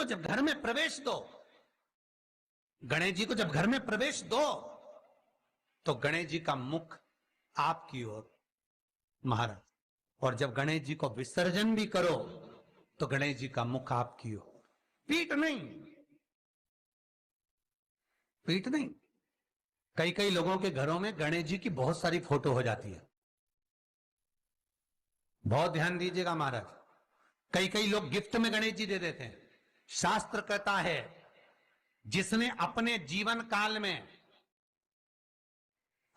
को जब घर में प्रवेश दो, गणेश जी को जब घर में प्रवेश दो, तो गणेश जी का मुख आपकी ओर महाराज, और जब गणेश जी को विसर्जन भी करो तो गणेश जी का मुख आपकी ओर, पीठ नहीं, पीठ नहीं। कई कई लोगों के घरों में गणेश जी की बहुत सारी फोटो हो जाती है, बहुत ध्यान दीजिएगा महाराज। कई कई लोग गिफ्ट में गणेश जी दे देते हैं। शास्त्र कहता है जिसने अपने जीवन काल में,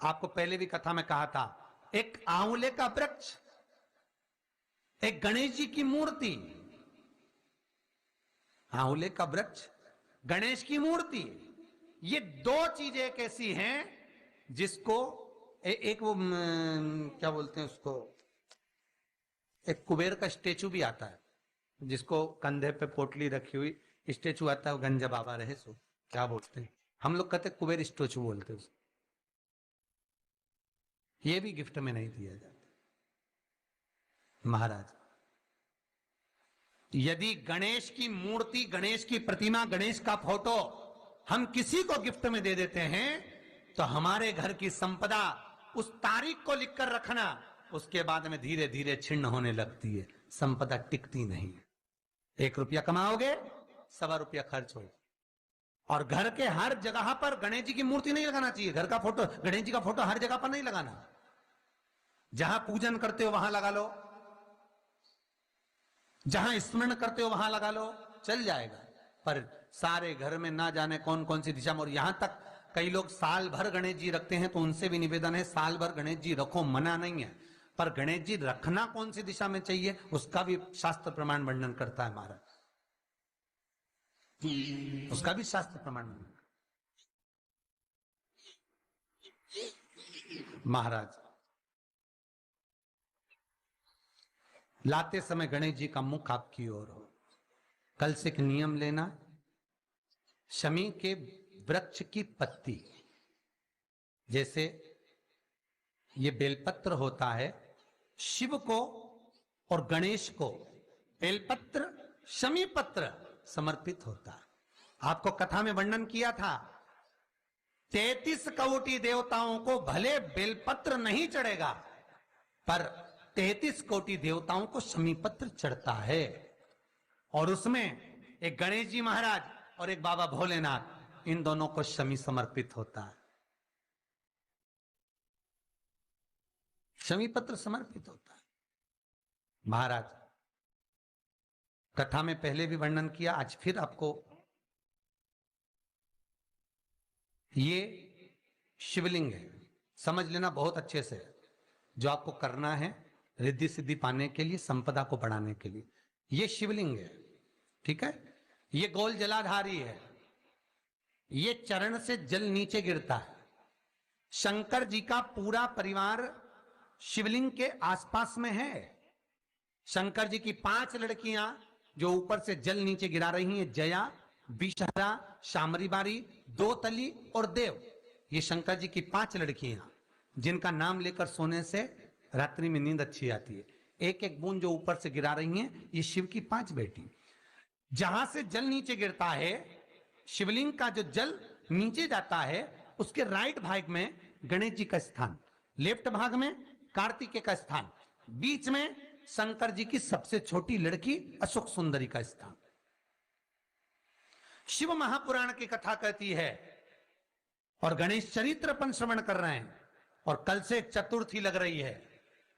आपको पहले भी कथा में कहा था, एक आंवले का वृक्ष, एक गणेश जी की मूर्ति, आंवले का वृक्ष, गणेश की मूर्ति, ये दो चीजें एक ऐसी हैं जिसको एक वो क्या बोलते हैं उसको, एक कुबेर का स्टेचू भी आता है जिसको कंधे पे पोटली रखी हुई स्टेचू आता है, वो गंजा बाबा रहे सो, क्या बोलते हैं हम लोग, कहते कुबेर स्टेचू बोलते हैं उसको। ये भी गिफ्ट में नहीं दिया जाता महाराज। यदि गणेश की मूर्ति, गणेश की प्रतिमा, गणेश का फोटो हम किसी को गिफ्ट में दे देते हैं तो हमारे घर की संपदा उस तारीख को लिखकर रखना, उसके बाद में धीरे धीरे छिन्न होने लगती है, संपदा टिकती नहीं है। 1 रुपया कमाओगे, 1.25 रुपया खर्च होगा। और घर के हर जगह पर गणेश जी की मूर्ति नहीं लगाना चाहिए, घर का फोटो, गणेश जी का फोटो हर जगह पर नहीं लगाना। जहां पूजन करते हो वहां लगा लो, जहां स्मरण करते हो वहां लगा लो, चल जाएगा। पर सारे घर में ना जाने कौन कौन सी दिशा में, और यहां तक कई लोग साल भर गणेश जी रखते हैं, तो उनसे भी निवेदन है साल भर गणेश जी रखो, मना नहीं है, पर गणेश जी रखना कौन सी दिशा में चाहिए उसका भी शास्त्र प्रमाण वर्णन करता है महाराज, उसका भी शास्त्र प्रमाण महाराज। लाते समय गणेश जी का मुख आपकी ओर हो। कल से एक नियम लेना, शमी के वृक्ष की पत्ती, जैसे ये बेलपत्र होता है, शिव को और गणेश को बेलपत्र, शमी पत्र समर्पित होता है। आपको कथा में वर्णन किया था, 33 कोटि देवताओं को भले बेलपत्र नहीं चढ़ेगा, पर 33 कोटि देवताओं को शमी पत्र चढ़ता है। और उसमें एक गणेश जी महाराज और एक बाबा भोलेनाथ, इन दोनों को शमी समर्पित होता है, शमी पत्र समर्पित होता है महाराज। कथा में पहले भी वर्णन किया, आज फिर आपको, ये शिवलिंग है, समझ लेना बहुत अच्छे से, जो आपको करना है रिद्धि सिद्धि पाने के लिए, संपदा को बढ़ाने के लिए, ये शिवलिंग है, ठीक है। ये गोल जलाधारी है, ये चरण से जल नीचे गिरता है। शंकर जी का पूरा परिवार शिवलिंग के आसपास में है। शंकर जी की 5 लड़कियां जो ऊपर से जल नीचे गिरा रही हैं, जया, विषहरा, शामरीबारी, दोतली और देव, ये शंकर जी की 5 लड़कियां, जिनका नाम लेकर सोने से रात्रि में नींद अच्छी आती है। एक एक बूंद जो ऊपर से गिरा रही हैं, ये शिव की 5 बेटी। जहां से जल नीचे गिरता है, शिवलिंग का जो जल नीचे जाता है, उसके राइट भाग में गणेश जी का स्थान, लेफ्ट भाग में कार्तिकेय का स्थान, बीच में शंकर जी की सबसे छोटी लड़की अशोक सुंदरी का स्थान। शिव महापुराण की कथा कहती है, और गणेश चरित्र अपन श्रवण कर रहे हैं, और कल से चतुर्थी लग रही है।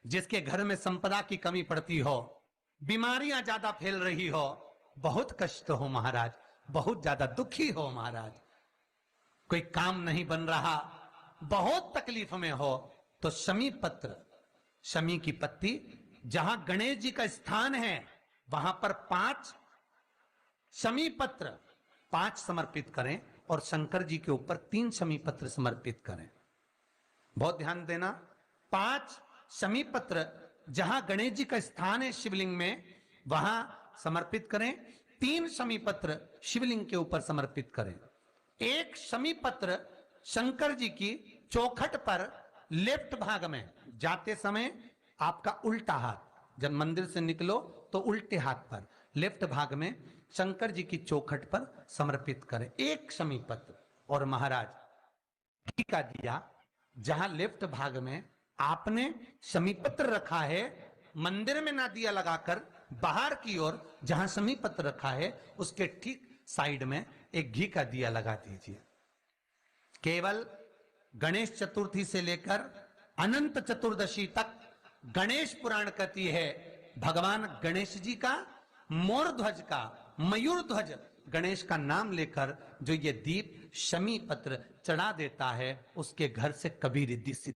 जिसके घर में संपदा की कमी पड़ती हो, बीमारियां ज्यादा फैल रही हो, बहुत कष्ट हो महाराज, बहुत ज्यादा दुखी हो महाराज, कोई काम नहीं बन रहा, बहुत तकलीफ में हो, तो शमी पत्र, शमी की पत्ती, जहां गणेश जी का स्थान है वहां पर 5 शमी पत्र 5 समर्पित करें, और शंकर जी के ऊपर 3 शमी पत्र समर्पित करें। बहुत ध्यान देना, 5 शमी पत्र जहां गणेश जी का स्थान है शिवलिंग में, वहां समर्पित करें। 3 शमी पत्र शिवलिंग के ऊपर समर्पित करें। 1 शमी पत्र शंकर जी की चौखट पर लेफ्ट भाग में, जाते समय आपका उल्टा हाथ, जब मंदिर से निकलो तो उल्टे हाथ पर लेफ्ट भाग में शंकर जी की चौखट पर समर्पित करें। एक शमी पत्र। और महाराज घी का दिया जहां लेफ्ट भाग में आपने शमी पत्र रखा है, मंदिर में ना दिया लगाकर बाहर की ओर जहां शमी पत्र रखा है उसके ठीक साइड में एक घी का दिया लगा दीजिए। केवल गणेश चतुर्थी से लेकर अनंत चतुर्दशी तक गणेश पुराण कहती है भगवान गणेश जी का, मोर ध्वज का, मयूर ध्वज गणेश का नाम लेकर जो ये दीप शमी पत्र चढ़ा देता है उसके घर से कभी रिद्धि सिद्धि